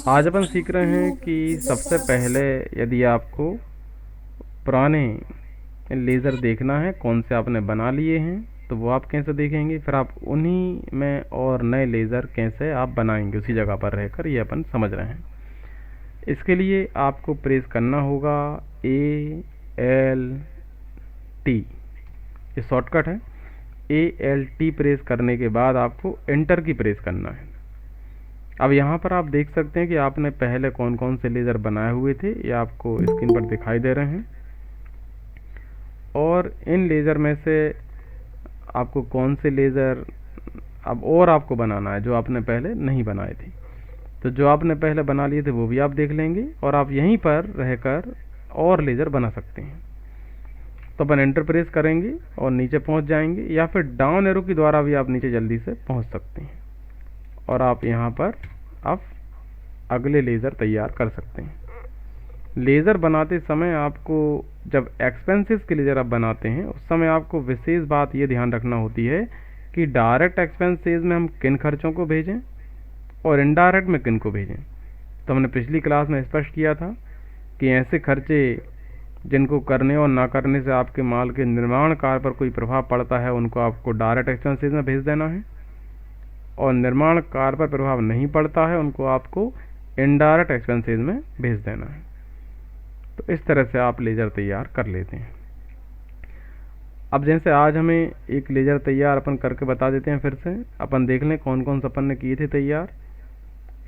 आज अपन सीख रहे हैं कि सबसे पहले यदि आपको पुराने लेज़र देखना है कौन से आपने बना लिए हैं तो वो आप कैसे देखेंगे, फिर आप उन्हीं में और नए लेज़र कैसे आप बनाएंगे उसी जगह पर रहकर, ये अपन समझ रहे हैं। इसके लिए आपको प्रेस करना होगा ALT, ये शॉर्टकट है। ALT प्रेस करने के बाद आपको एंटर की प्रेस करना है। अब यहाँ पर आप देख सकते हैं कि आपने पहले कौन कौन से लेज़र बनाए हुए थे, ये आपको स्क्रीन पर दिखाई दे रहे हैं। और इन लेज़र में से आपको कौन से लेज़र अब और आपको बनाना है जो आपने पहले नहीं बनाए थे। तो जो आपने पहले बना लिए थे वो भी आप देख लेंगे और आप यहीं पर रहकर और लेज़र बना सकते हैं। तो अपन एंटर प्रेस करेंगे और नीचे पहुंच जाएंगे, या फिर डाउन एरो के द्वारा भी आप नीचे जल्दी से पहुंच सकते हैं और आप यहाँ पर आप अगले लेज़र तैयार कर सकते हैं। लेज़र बनाते समय आपको, जब एक्सपेंसेस के लेज़र आप बनाते हैं उस समय आपको विशेष बात ये ध्यान रखना होती है कि डायरेक्ट एक्सपेंसेस में हम किन खर्चों को भेजें और इनडायरेक्ट में किन को भेजें। तो हमने पिछली क्लास में स्पष्ट किया था कि ऐसे खर्चे जिनको करने और ना करने से आपके माल के निर्माण कार्य पर कोई प्रभाव पड़ता है उनको आपको डायरेक्ट एक्सपेंसेस में भेज देना है, और निर्माण कार्य पर प्रभाव नहीं पड़ता है उनको आपको इनडायरेक्ट एक्सपेंसेस में भेज देना है। तो इस तरह से आप लेज़र तैयार कर लेते हैं। अब जैसे आज हमें एक लेज़र तैयार अपन करके बता देते हैं, फिर से अपन देख लें कौन कौन सा अपन ने किए थे तैयार,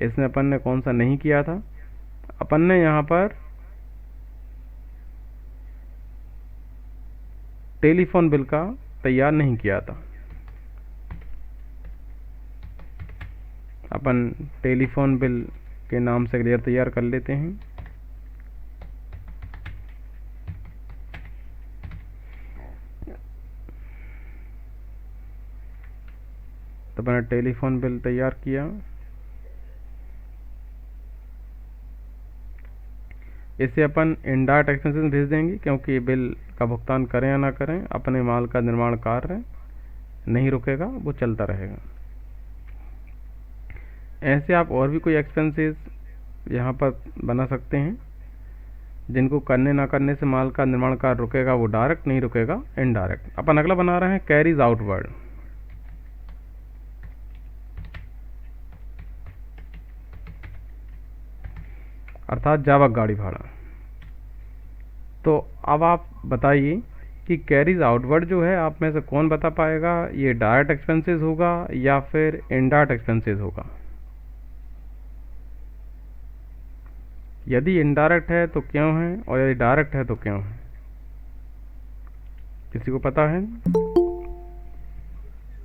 इसमें अपन ने कौन सा नहीं किया था। अपन ने यहाँ पर टेलीफोन बिल का तैयार नहीं किया था। अपन टेलीफोन बिल के नाम से लेज़र तैयार कर लेते हैं। तो मैंने टेलीफोन बिल तैयार किया। इसे अपन इनडायरेक्ट एक्सपेंसेस में भेज देंगे, क्योंकि बिल का भुगतान करें या ना करें अपने माल का निर्माण कार्य नहीं रुकेगा, वो चलता रहेगा। ऐसे आप और भी कोई एक्सपेंसेस यहाँ पर बना सकते हैं जिनको करने ना करने से माल का निर्माण कार्य रुकेगा, वो डायरेक्ट नहीं रुकेगा, इनडायरेक्ट। अपन अगला बना रहे हैं कैरीज आउटवर्ड। अर्थात जावक गाड़ी भाड़ा। तो अब आप बताइए कि कैरीज आउटवर्ड जो है आप में से कौन बता पाएगा, ये डायरेक्ट एक्सपेंसेस होगा या फिर इनडायरेक्ट एक्सपेंसेस होगा। यदि इनडायरेक्ट है तो क्यों है, और यदि डायरेक्ट है तो क्यों है, किसी को पता है?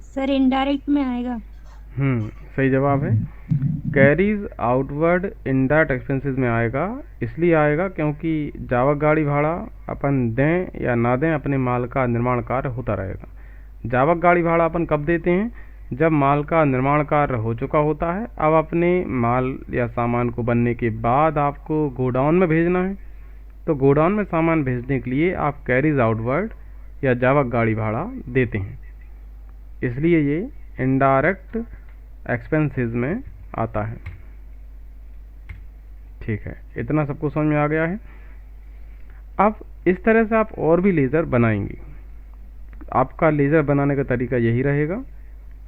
सर इनडायरेक्ट में आएगा। सही जवाब है। कैरीज आउटवर्ड इनडायरेक्ट एक्सपेंसेस में आएगा। इसलिए आएगा क्योंकि जावक गाड़ी भाड़ा अपन दें या ना दें अपने माल का निर्माण कार्य होता रहेगा। जावक गाड़ी भाड़ा अपन कब देते हैं, जब माल का निर्माण कार्य हो चुका होता है। अब अपने माल या सामान को बनने के बाद आपको गोडाउन में भेजना है, तो गोडाउन में सामान भेजने के लिए आप कैरीज आउटवर्ड या जावक गाड़ी भाड़ा देते हैं। इसलिए ये इनडायरेक्ट एक्सपेंसेस में आता है। ठीक है, इतना सबको समझ में आ गया है। अब इस तरह से आप और भी लेज़र बनाएंगे। आपका लेज़र बनाने का तरीका यही रहेगा।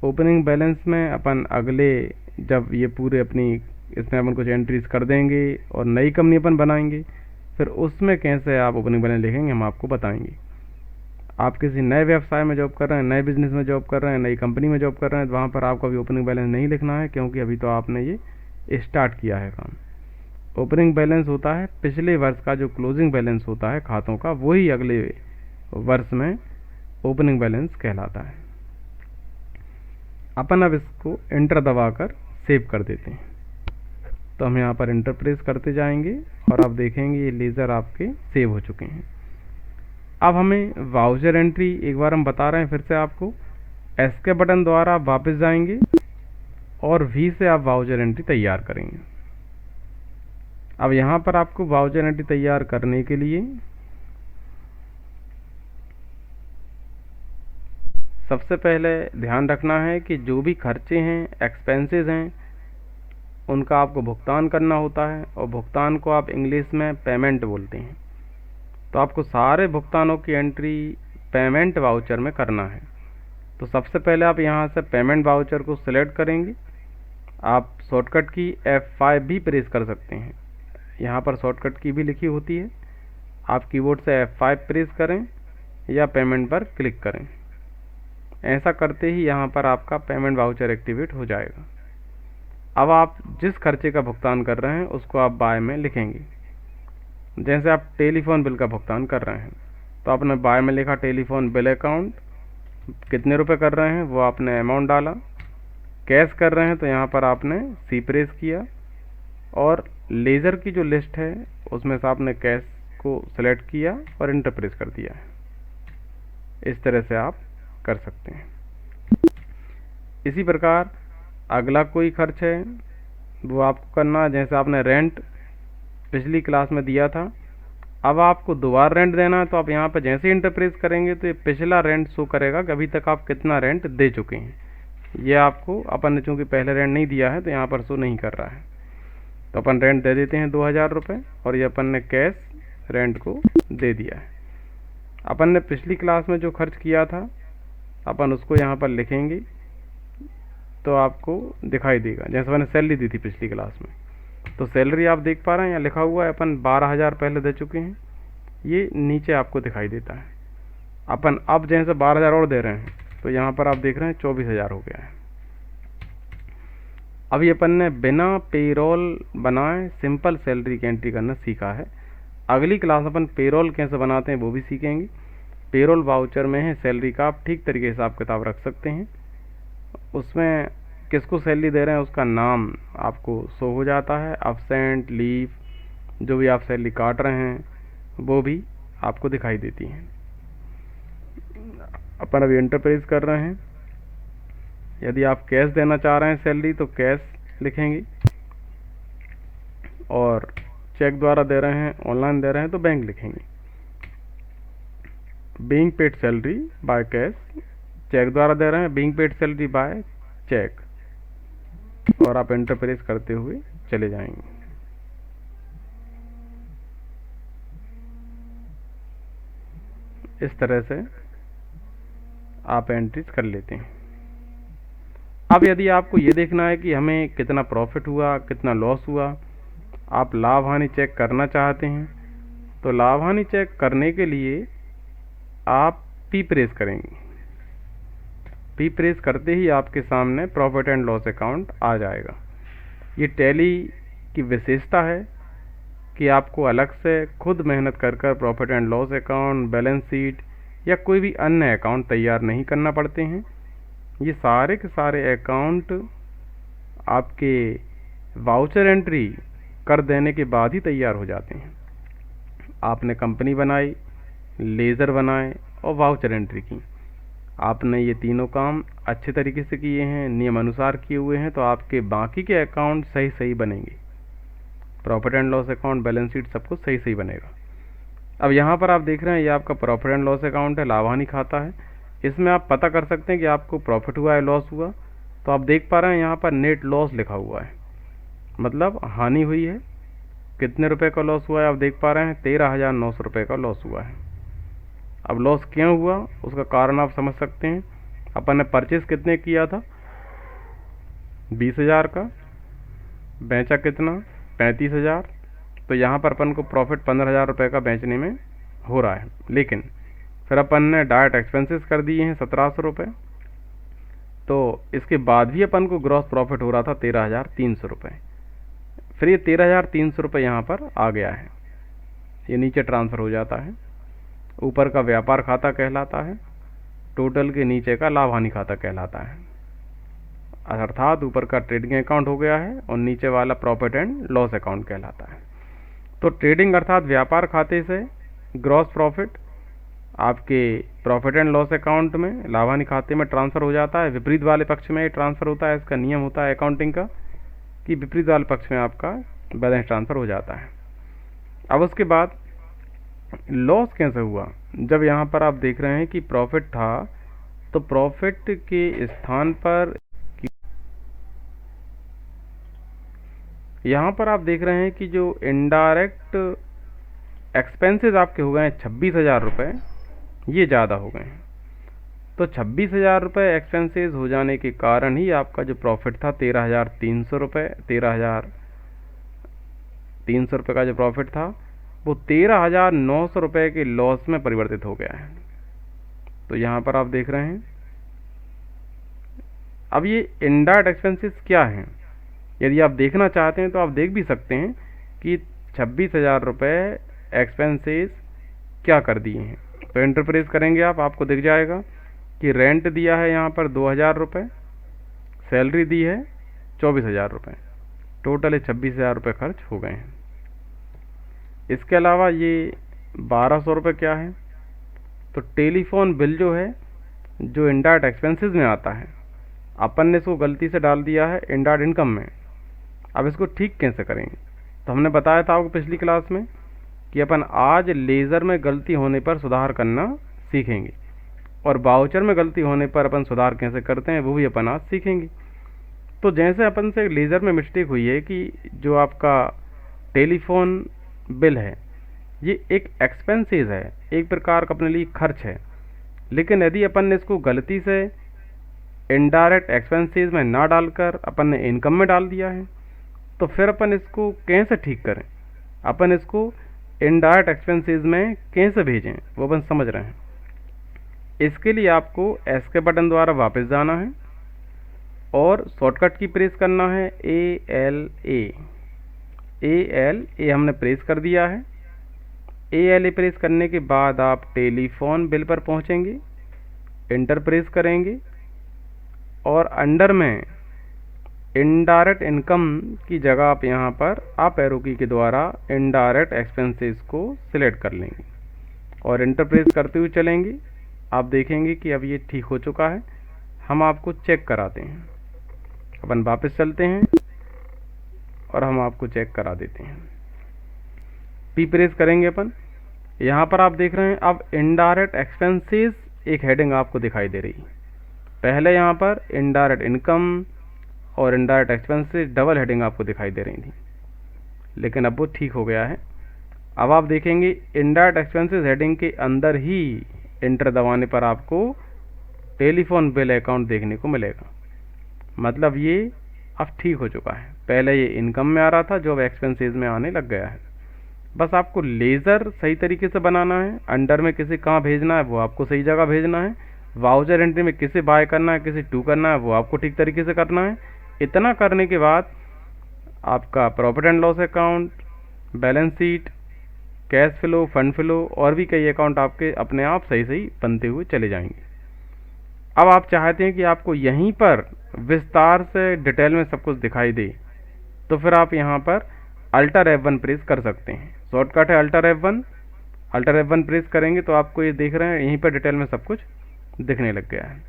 ओपनिंग बैलेंस में अपन अगले, जब ये पूरे अपनी इसमें अपन कुछ एंट्रीज कर देंगे और नई कंपनी अपन बनाएंगे, फिर उसमें कैसे आप ओपनिंग बैलेंस लिखेंगे हम आपको बताएंगे। आप किसी नए व्यवसाय में जॉब कर रहे हैं, नए बिजनेस में जॉब कर रहे हैं, नई कंपनी में जॉब कर रहे हैं, तो वहाँ पर आपको अभी ओपनिंग बैलेंस नहीं लिखना है, क्योंकि अभी तो आपने ये स्टार्ट किया है काम। ओपनिंग बैलेंस होता है पिछले वर्ष का जो क्लोजिंग बैलेंस होता है खातों का, वही अगले वर्ष में ओपनिंग बैलेंस कहलाता है। अपन अब इसको एंटर दबाकर सेव कर देते हैं। तो हम यहाँ पर एंटर प्रेस करते जाएंगे और आप देखेंगे ये लेज़र आपके सेव हो चुके हैं। अब हमें वाउचर एंट्री एक बार हम बता रहे हैं फिर से आपको, एस्केप बटन द्वारा आप वापस जाएंगे और वी से आप वाउचर एंट्री तैयार करेंगे। अब यहाँ पर आपको वाउचर एंट्री तैयार करने के लिए सबसे पहले ध्यान रखना है कि जो भी खर्चे हैं, एक्सपेंसेस हैं, उनका आपको भुगतान करना होता है, और भुगतान को आप इंग्लिश में पेमेंट बोलते हैं। तो आपको सारे भुगतानों की एंट्री पेमेंट वाउचर में करना है। तो सबसे पहले आप यहाँ से पेमेंट वाउचर को सिलेक्ट करेंगे। आप शॉर्टकट की F5 भी प्रेस कर सकते हैं, यहाँ पर शॉर्टकट की भी लिखी होती है। आप कीबोर्ड से F5 प्रेस करें या पेमेंट पर क्लिक करें। ऐसा करते ही यहाँ पर आपका पेमेंट वाउचर एक्टिवेट हो जाएगा। अब आप जिस खर्चे का भुगतान कर रहे हैं उसको आप बाय में लिखेंगे। जैसे आप टेलीफोन बिल का भुगतान कर रहे हैं तो आपने बाय में लिखा टेलीफोन बिल अकाउंट, कितने रुपए कर रहे हैं वो आपने अमाउंट डाला। कैश कर रहे हैं तो यहाँ पर आपने सी प्रेस किया, और लेज़र की जो लिस्ट है उसमें से आपने कैश को सिलेक्ट किया और इंटर प्रेस कर दिया है। इस तरह से आप कर सकते हैं। इसी प्रकार अगला कोई खर्च है वो आपको करना है। जैसे आपने रेंट पिछली क्लास में दिया था, अब आपको दोबारा रेंट देना है, तो आप यहाँ पर जैसे इंटर प्रेस करेंगे तो ये पिछला रेंट शो करेगा कि अभी तक आप कितना रेंट दे चुके हैं। ये आपको अपन ने चूँकि पहले रेंट नहीं दिया है तो यहाँ पर शो नहीं कर रहा है। तो अपन रेंट दे देते हैं 2000 रुपये, और ये अपन ने कैश रेंट को दे दिया है। अपन ने पिछली क्लास में जो खर्च किया था अपन उसको यहाँ पर लिखेंगे तो आपको दिखाई देगा। जैसे मैंने सैलरी दी थी पिछली क्लास में, तो सैलरी आप देख पा रहे हैं यहाँ लिखा हुआ है अपन 12,000 पहले दे चुके हैं, ये नीचे आपको दिखाई देता है। अपन अब जैसे 12,000 और दे रहे हैं तो यहाँ पर आप देख रहे हैं 24,000 हो गया है। अभी अपन ने बिना पेरोल बनाए सिंपल सैलरी की एंट्री करना सीखा है। अगली क्लास अपन पेरोल कैसे बनाते हैं वो भी सीखेंगे। पेरोल वाउचर में है सैलरी का आप ठीक तरीके से हिसाब किताब रख सकते हैं। उसमें किसको सैलरी दे रहे हैं उसका नाम आपको शो हो जाता है, अब्सेंट, लीव, जो भी आप सैलरी काट रहे हैं वो भी आपको दिखाई देती हैं। अपन अभी इंटर प्रेस कर रहे हैं। यदि आप कैश देना चाह रहे हैं सैलरी तो कैश लिखेंगे, और चेक द्वारा दे रहे हैं, ऑनलाइन दे रहे हैं तो बैंक लिखेंगे। Being paid salary by cash, cheque द्वारा दे रहे हैं being paid salary by cheque, और आप एंटर प्रेस करते हुए चले जाएंगे। इस तरह से आप एंट्रीज कर लेते हैं। अब यदि आपको ये देखना है कि हमें कितना प्रॉफिट हुआ कितना लॉस हुआ, आप लाभ हानि चेक करना चाहते हैं, तो लाभ हानि चेक करने के लिए आप पी प्रेस करेंगे। पी प्रेस करते ही आपके सामने प्रॉफिट एंड लॉस अकाउंट आ जाएगा। ये टैली की विशेषता है कि आपको अलग से खुद मेहनत कर कर profit and loss account, balance sheet या कोई भी अन्य अकाउंट तैयार नहीं करना पड़ते हैं। ये सारे के सारे अकाउंट आपके वाउचर एंट्री कर देने के बाद ही तैयार हो जाते हैं। आपने कंपनी बनाई, लेज़र बनाए और वाउचर एंट्री की, आपने ये तीनों काम अच्छे तरीके से किए हैं, नियम अनुसार किए हुए हैं, तो आपके बाकी के अकाउंट सही सही बनेंगे। Profit and loss account, balance sheet सब कुछ सही सही बनेगा। अब यहाँ पर आप देख रहे हैं ये आपका प्रॉफिट एंड लॉस अकाउंट है, लाभ हानि खाता है। इसमें आप पता कर सकते हैं कि आपको प्रॉफिट हुआ है लॉस हुआ। तो आप देख पा रहे हैं यहाँ पर नेट लॉस लिखा हुआ है, मतलब हानि हुई है। कितने रुपए का लॉस हुआ है आप देख पा रहे हैं, 13,900 रुपये का लॉस हुआ है। अब लॉस क्यों हुआ उसका कारण आप समझ सकते हैं। अपन ने परचेस कितने किया था, 20,000 का, बेचा कितना, 35,000। तो यहाँ पर अपन को प्रॉफिट 15,000 रुपये का बेचने में हो रहा है। लेकिन फिर अपन ने डायरेक्ट एक्सपेंसेस कर दिए हैं 1,700 रुपये, तो इसके बाद भी अपन को ग्रॉस प्रॉफिट हो रहा था 13,300 रुपये। फिर ये 13,300 रुपये यहाँ पर आ गया है, ये नीचे ट्रांसफ़र हो जाता है। ऊपर का व्यापार खाता कहलाता है, टोटल के नीचे का लाभ हानि खाता कहलाता है। अर्थात ऊपर का ट्रेडिंग अकाउंट हो गया है और नीचे वाला प्रॉफिट एंड लॉस अकाउंट कहलाता है। तो ट्रेडिंग अर्थात व्यापार खाते से ग्रॉस प्रॉफिट आपके प्रॉफिट एंड लॉस अकाउंट में, लाभ हानि खाते में ट्रांसफ़र हो जाता है। विपरीत वाले पक्ष में ट्रांसफ़र होता है। इसका नियम होता है अकाउंटिंग का कि विपरीत वाले पक्ष में आपका बैलेंस ट्रांसफ़र हो जाता है। अब उसके बाद लॉस कैसे हुआ, जब यहाँ पर आप देख रहे हैं कि प्रॉफिट था तो प्रॉफिट के स्थान पर यहाँ पर आप देख रहे हैं कि जो इनडायरेक्ट एक्सपेंसेस आपके हो गए हैं 26,000 रुपये, ये ज़्यादा हो गए हैं। तो 26,000 रुपये एक्सपेंसेस हो जाने के कारण ही आपका जो प्रॉफिट था 13,300 रुपये, 13,300 रुपये का जो प्रॉफिट था वो 13,900 रुपये के लॉस में परिवर्तित हो गया है। तो यहाँ पर आप देख रहे हैं। अब ये इनडायरेक्ट एक्सपेंसेस क्या हैं, यदि आप देखना चाहते हैं तो आप देख भी सकते हैं कि 26,000 रुपये एक्सपेंसेस क्या कर दिए हैं। तो इंटरप्रेस करेंगे आप, आपको दिख जाएगा कि रेंट दिया है यहाँ पर 2,000 रुपये, सैलरी दी है 24,000 रुपये, टोटल 26,000 रुपये खर्च हो गए हैं। इसके अलावा ये 1,200 रुपये क्या है, तो टेलीफोन बिल जो है, जो इनडायरेक्ट एक्सपेंसेस में आता है, अपन ने इसको गलती से डाल दिया है इनडायरेक्ट इनकम में। अब इसको ठीक कैसे करेंगे, तो हमने बताया था आपको पिछली क्लास में कि अपन आज लेज़र में गलती होने पर सुधार करना सीखेंगे, और बाउचर में गलती होने पर अपन सुधार कैसे करते हैं वो भी अपन आज सीखेंगे। तो जैसे अपन से लेज़र में मिस्टेक हुई है कि जो आपका टेलीफोन बिल है ये एक एक्सपेंसेस है, एक प्रकार का अपने लिए खर्च है, लेकिन यदि अपन ने इसको गलती से इनडायरेक्ट एक्सपेंसेस में ना डालकर अपन ने इनकम में डाल दिया है, तो फिर अपन इसको कैसे ठीक करें, अपन इसको इनडायरेक्ट एक्सपेंसेस में कैसे भेजें वो अपन समझ रहे हैं। इसके लिए आपको एस के बटन द्वारा वापस जाना है और शॉर्टकट की प्रेस करना है ALA हमने प्रेस कर दिया है। ALA प्रेस करने के बाद आप टेलीफोन बिल पर पहुंचेंगे, इंटर प्रेस करेंगे और अंडर में इनडायरेक्ट इनकम की जगह आप यहाँ पर अप एरो की के द्वारा इनडायरेक्ट एक्सपेंसेस को सिलेक्ट कर लेंगे और इंटर प्रेस करते हुए चलेंगे। आप देखेंगे कि अब ये ठीक हो चुका है। हम आपको चेक कराते हैं, अपन वापस चलते हैं और हम आपको चेक करा देते हैं। पी प्रेस करेंगे अपन, यहाँ पर आप देख रहे हैं अब इनडायरेक्ट एक्सपेंसेस एक हेडिंग आपको दिखाई दे रही है। पहले यहाँ पर इनडायरेक्ट इनकम और इनडायरेक्ट एक्सपेंसेस डबल हेडिंग आपको दिखाई दे रही थी, लेकिन अब वो ठीक हो गया है। अब आप देखेंगे इनडायरेक्ट एक्सपेंसेस हेडिंग के अंदर ही इंटर दबाने पर आपको टेलीफोन बिल अकाउंट देखने को मिलेगा। मतलब ये अब ठीक हो चुका है। पहले ये इनकम में आ रहा था जो अब एक्सपेंसेस में आने लग गया है। बस आपको लेज़र सही तरीके से बनाना है, अंडर में किसे कहाँ भेजना है वो आपको सही जगह भेजना है, वाउचर एंट्री में किसे बाय करना है किसे टू करना है वो आपको ठीक तरीके से करना है। इतना करने के बाद आपका profit and loss account, balance sheet, cash flow, fund flow और भी कई अकाउंट आपके अपने आप सही सही बनते हुए चले जाएंगे। अब आप चाहते हैं कि आपको यहीं पर विस्तार से डिटेल में सब कुछ दिखाई दे, तो फिर आप यहाँ पर अल्टर F1 प्रेस कर सकते हैं। शॉर्टकट है अल्टर F1 प्रेस करेंगे तो आपको ये देख रहे हैं यहीं पर डिटेल में सब कुछ दिखने लग गया है।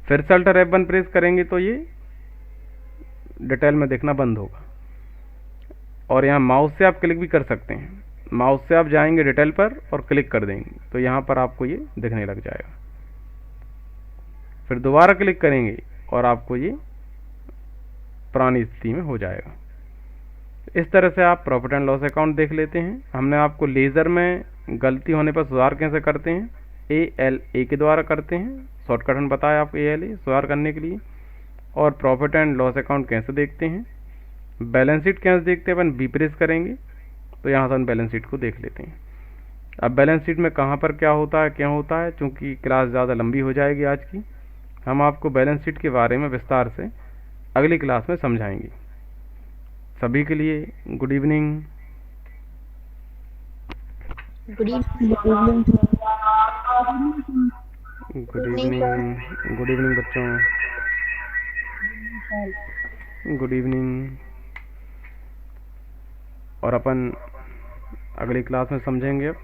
फिर से अल्टर F1 प्रेस करेंगे तो ये डिटेल में दिखना बंद होगा, और यहाँ माउस से आप क्लिक भी कर सकते हैं। माउस से आप जाएंगे डिटेल पर और क्लिक कर देंगे तो यहाँ पर आपको ये दिखने लग जाएगा। फिर दोबारा क्लिक करेंगे और आपको ये पुरानी स्थिति में हो जाएगा। इस तरह से आप प्रॉफिट एंड लॉस अकाउंट देख लेते हैं। हमने आपको लेज़र में गलती होने पर सुधार कैसे करते हैं, ALA के द्वारा करते हैं। शॉर्टकट हमने बताया आपको ALA सुधार करने के लिए। और प्रॉफिट एंड लॉस अकाउंट कैसे देखते हैं, बैलेंस शीट कैसे देखते हैं, अपन बी प्रेस करेंगे तो यहाँ से हम बैलेंस शीट को देख लेते हैं। अब बैलेंस शीट में कहाँ पर क्या होता है क्या होता है, चूँकि क्लास ज़्यादा लंबी हो जाएगी आज की, हम आपको बैलेंस शीट के बारे में विस्तार से अगली क्लास में समझाएंगे। सभी के लिए good evening. Good evening. Good evening बच्चों, गुड इवनिंग। और अपन अगली क्लास में समझेंगे अब।